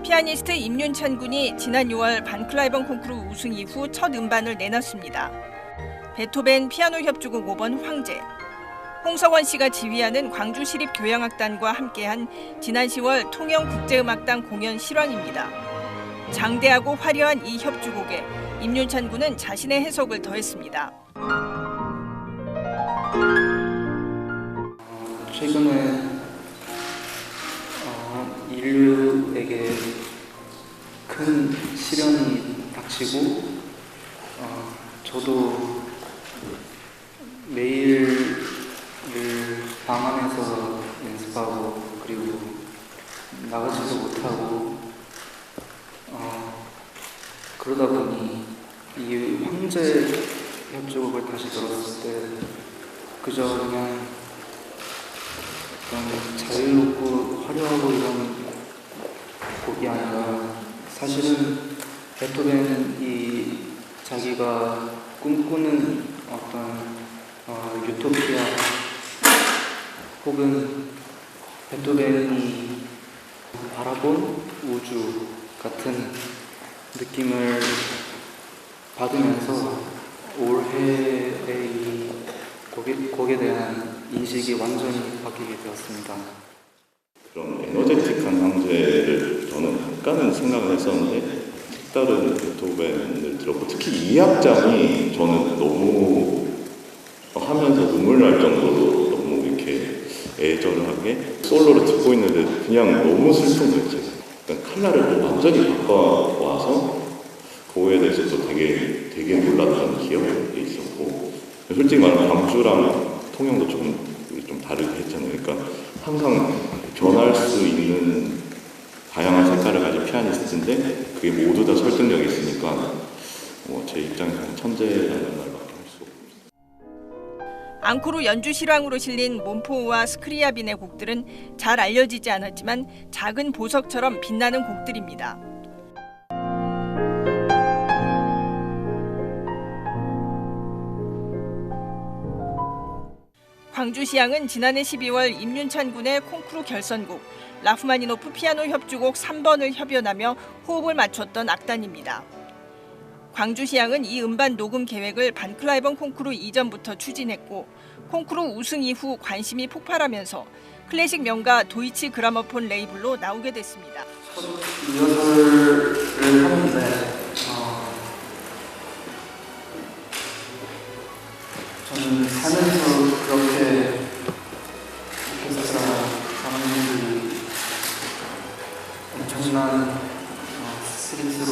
피아니스트 임윤찬 군이 지난 6월 반클라이번 콩쿠르 우승 이후 첫 음반을 내놨습니다. 베토벤 피아노 협주곡 5번 황제. 홍석원 씨가 지휘하는 광주시립교향악단과 함께한 지난 10월 통영국제음악당 공연 실황입니다. 장대하고 화려한 이 협주곡에 임윤찬 군은 자신의 해석을 더했습니다. 최근에 인류에게 큰 시련이 닥치고 저도 매일 방 안에서 연습하고 그리고 나가지도 못하고 그러다 보니 이 황제 협주곡을 다시 들었을 때 그저 그냥 어떤 자유롭고 화려하고 이런 곡이 아니라 사실은 베토벤이 자기가 꿈꾸는 어떤 유토피아 혹은 베토벤이 바라본 우주 같은 느낌을 받으면서 올해의 이 곡에 대한 인식이 완전히 바뀌게 되었습니다. 그런 에너제틱한 황제를 저는 약간은 생각을 했었는데 색다른 베토벤을 들었고 특히 2악장이 저는 너무 하면서 눈물 날 정도로 너무 이렇게 애절하게 솔로를 듣고 있는데 그냥 너무 슬픈 거였죠. 그러니까 칼라를 또 완전히 바꿔와서 그거에 대해서 또 되게 놀랐던 기억이 있었고 솔직히 말하면 광주랑 통영도 좀 다르게 했잖아요. 그러니까 항상 변할 수 있는 다양한 색깔을 가진 피아니스트인데 그게 모두 다 설득력이 있으니까 제 입장에서는 천재라는 말밖에 할 수 없습니다. 앙코르 연주 실황으로 실린 몬포우와 스크리아빈의 곡들은 잘 알려지지 않았지만 작은 보석처럼 빛나는 곡들입니다. 광주시향은 지난해 12월 임윤찬 군의 콩쿠르 결선곡 라흐마니노프 피아노 협주곡 3번을 협연하며 호흡을 맞췄던 악단입니다. 광주시향은 이 음반 녹음 계획을 반클라이번 콩쿠르 이전부터 추진했고 콩쿠르 우승 이후 관심이 폭발하면서 클래식 명가 도이치 그라모폰 레이블로 나오게 됐습니다. 첫 리허설을 하는데 저는 살면서 그렇게 오케스트라 사람들이 엄청난 스트레스로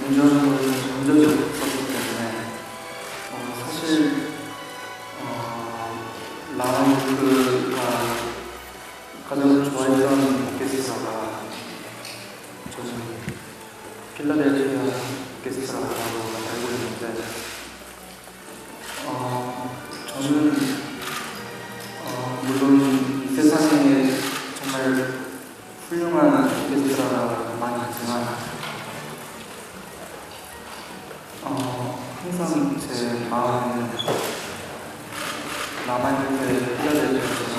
운전을 본 적이 없었기 때문에 사실 라우크가 가장 좋아했던 오케스트라가 저는 필라델피아 오케스트라라고 알고 있는데 저는 물론 이 세상에 정말 훌륭한 오케스트라가 많이 있지만 항상 제 마음에는 남아있는 필라델피아지만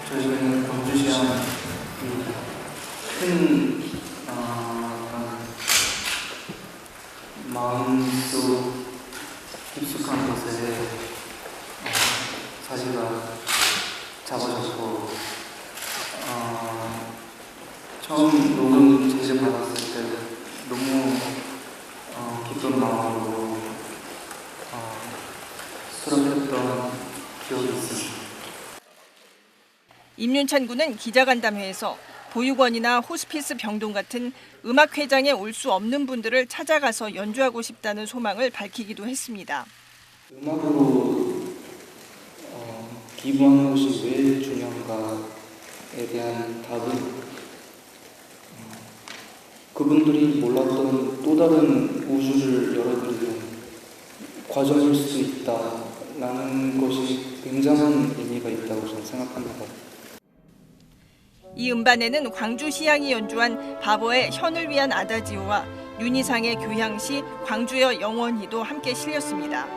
저희는 광주시향 큰 마음속 깊숙한 곳에 자리가 잡아졌고 처음 녹음 제재 받았을 때 너무 기쁜 마음으로 수락했던 기억이 있습니다. 임윤찬 군은 기자간담회에서 보육원이나 호스피스 병동 같은 음악회장에 올 수 없는 분들을 찾아가서 연주하고 싶다는 소망을 밝히기도 했습니다. 음악으로 기부하는 것이 왜 중요한가에 대한 답은 그분들이 몰랐던 또 다른 우주를 열어드리는 과정일 수 있다라는 것이 굉장한 의미가 있다고 저는 생각합니다. 이 음반에는 광주시향이 연주한 바버의 현을 위한 아다지오와 윤희상의 교향시 광주여 영원히도 함께 실렸습니다.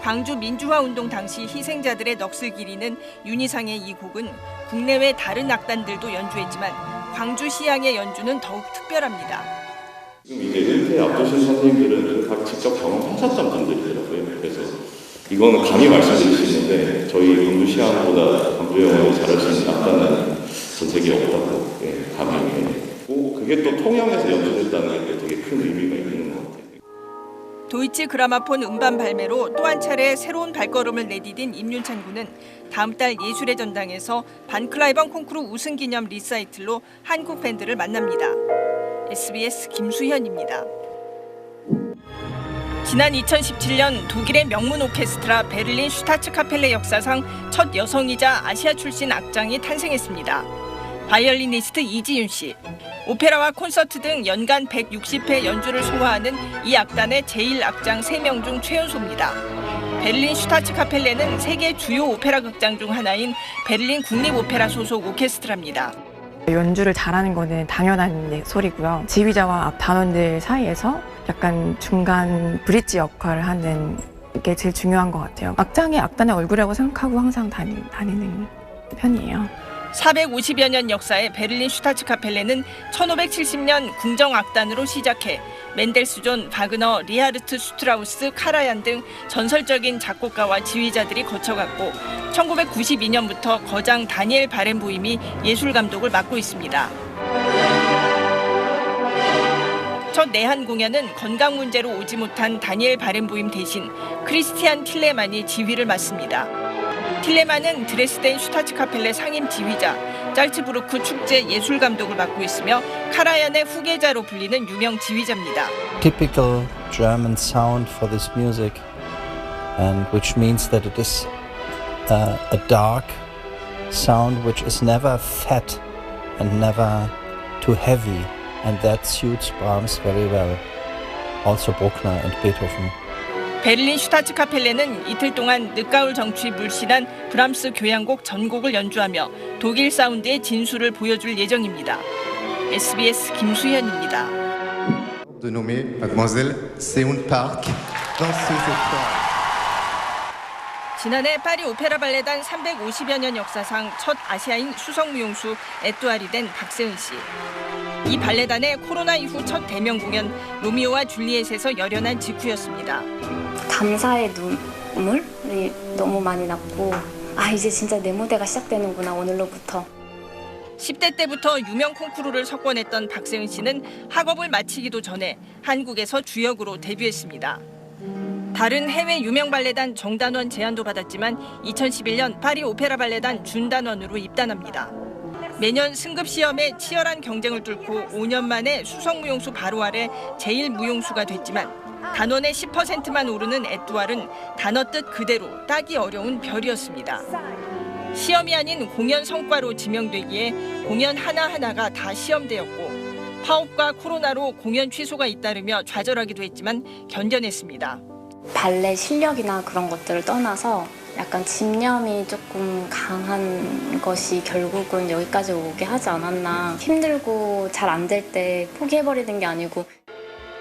광주 민주화운동 당시 희생자들의 넋을 기리는 윤희상의 이 곡은 국내외 다른 악단들도 연주했지만 광주 시향의 연주는 더욱 특별합니다. 지금 이제 은퇴 앞두신 선생님들은 각 직접 경험하셨던 분들이더라고요. 그래서 이거는 감히 말씀드릴 수 있는데 저희 광주 시향보다 광주 영화를 잘할 수 있는 악단은 전 세계에 없다고 감히. 그게 또 통영에서 연주됐다는 게 되게 큰 의미가 있는 것 같아요. 도이치 그라마폰 음반 발매로 또 한 차례 새로운 발걸음을 내디딘 임윤찬 군은 다음 달 예술의 전당에서 반클라이번 콩쿠르 우승 기념 리사이틀로 한국 팬들을 만납니다. SBS 김수현입니다. 지난 2017년 독일의 명문 오케스트라 베를린 슈타츠카펠레 역사상 첫 여성이자 아시아 출신 악장이 탄생했습니다. 바이올리니스트 이지윤 씨. 오페라와 콘서트 등 연간 160회 연주를 소화하는 이 악단의 제1악장 3명 중 최연소입니다. 베를린 슈타츠카펠레는 세계 주요 오페라 극장 중 하나인 베를린 국립오페라 소속 오케스트라입니다. 연주를 잘하는 거는 당연한 소리고요. 지휘자와 앞 단원들 사이에서 약간 중간 브릿지 역할을 하는 게 제일 중요한 것 같아요. 악장이 악단의 얼굴이라고 생각하고 항상 다니는 편이에요. 450여 년 역사의 베를린 슈타츠카펠레는 1570년 궁정악단으로 시작해 멘델스존, 바그너, 리하르트 슈트라우스, 카라얀 등 전설적인 작곡가와 지휘자들이 거쳐갔고 1992년부터 거장 다니엘 바렌보임이 예술감독을 맡고 있습니다. 첫 내한 공연은 건강 문제로 오지 못한 다니엘 바렌보임 대신 크리스티안 틸레만이 지휘를 맡습니다. 틸레만은 드레스덴 슈타츠카펠레 상임 지휘자, 짤츠부르크 축제 예술 감독을 맡고 있으며 카라얀의 후계자로 불리는 유명 지휘자입니다. Typical German sound for this music, and which means that it is a dark sound which is never fat and never too heavy, and that suits Brahms very well. Also Bruckner and Beethoven. 베를린 슈타츠카펠레는 이틀 동안 늦가을 정취 물씬한 브람스 교향곡 전곡을 연주하며 독일 사운드의 진수를 보여줄 예정입니다. SBS 김수현입니다. De nommer Mademoiselle Seun Park danseuse étoile. 지난해 파리 오페라 발레단 350여 년 역사상 첫 아시아인 수석무용수 에뚜알이 된 박세은 씨. 이 발레단의 코로나 이후 첫 대면 공연 로미오와 줄리엣에서 열연한 직후였습니다. 감사의 눈물이 너무 많이 났고 이제 진짜 내 무대가 시작되는구나 오늘로부터. 10대 때부터 유명 콩쿠르를 석권했던 박세은 씨는 학업을 마치기도 전에 한국에서 주역으로 데뷔했습니다. 다른 해외 유명 발레단 정단원 제안도 받았지만 2011년 파리 오페라 발레단 준단원으로 입단합니다. 매년 승급 시험에 치열한 경쟁을 뚫고 5년 만에 수석무용수 바로 아래 제1무용수가 됐지만 단원의 10%만 오르는 에뚜알은 단어 뜻 그대로 따기 어려운 별이었습니다. 시험이 아닌 공연 성과로 지명되기에 공연 하나하나가 다 시험대였고 파업과 코로나로 공연 취소가 잇따르며 좌절하기도 했지만 견뎌냈습니다. 발레 실력이나 그런 것들을 떠나서 약간 집념이 조금 강한 것이 결국은 여기까지 오게 하지 않았나. 힘들고 잘 안 될 때 포기해버리는 게 아니고.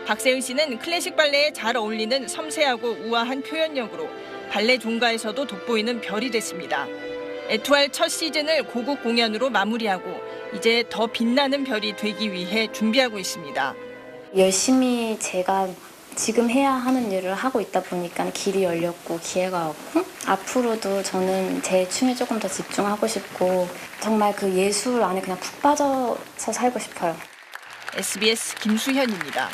박세은 씨는 클래식 발레에 잘 어울리는 섬세하고 우아한 표현력으로 발레 종가에서도 돋보이는 별이 됐습니다. 에뚜알 첫 시즌을 고국 공연으로 마무리하고 이제 더 빛나는 별이 되기 위해 준비하고 있습니다. 열심히 제가 지금 해야 하는 일을 하고 있다 보니까 길이 열렸고 기회가 왔고 앞으로도 저는 제 춤에 조금 더 집중하고 싶고 정말 그 예술 안에 그냥 푹 빠져서 살고 싶어요. SBS 김수현입니다.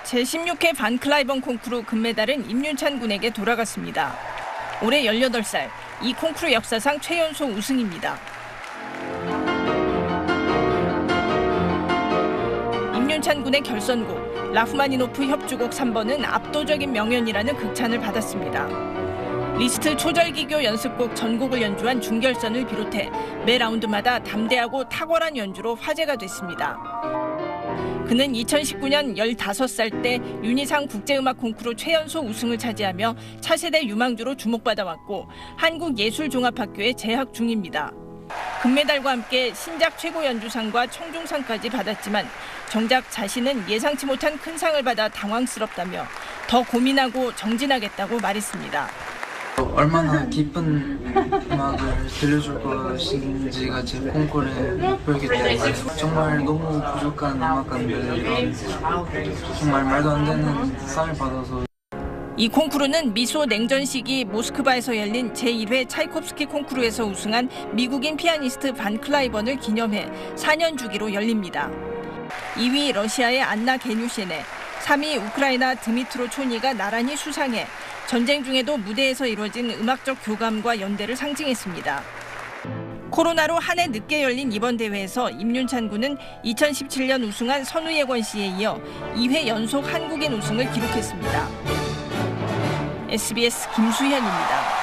제16회 반클라이번 콩쿠르 금메달은 임윤찬 군에게 돌아갔습니다. 올해 18살, 이 콩쿠르 역사상 최연소 우승입니다. 임윤찬 군의 결선곡 라흐마니노프 협주곡 3번은 압도적인 명연이라는 극찬을 받았습니다. 리스트 초절기교 연습곡 전곡을 연주한 준결선을 비롯해 매 라운드마다 담대하고 탁월한 연주로 화제가 됐습니다. 그는 2019년 15살 때 윤희상 국제음악 콩쿠르 최연소 우승을 차지하며 차세대 유망주로 주목받아왔고 한국예술종합학교에 재학 중입니다. 금메달과 함께 신작 최고 연주상과 청중상까지 받았지만 정작 자신은 예상치 못한 큰 상을 받아 당황스럽다며 더 고민하고 정진하겠다고 말했습니다. 얼마나 기쁜 음악을 들려줄 것인지가 제 콩쿠르의 목표이기 때문에 정말 너무 부족한 음악가들이 정말 말도 안 되는 상을 받아서 이 콩쿠르는 미소 냉전 시기 모스크바에서 열린 제1회 차이콥스키 콩쿠르에서 우승한 미국인 피아니스트 반 클라이번을 기념해 4년 주기로 열립니다. 2위 러시아의 안나 게뉴셰네, 3위 우크라이나 드미트로 초니가 나란히 수상해 전쟁 중에도 무대에서 이루어진 음악적 교감과 연대를 상징했습니다. 코로나로 한 해 늦게 열린 이번 대회에서 임윤찬 군은 2017년 우승한 선우예권 씨에 이어 2회 연속 한국인 우승을 기록했습니다. SBS 김수현입니다.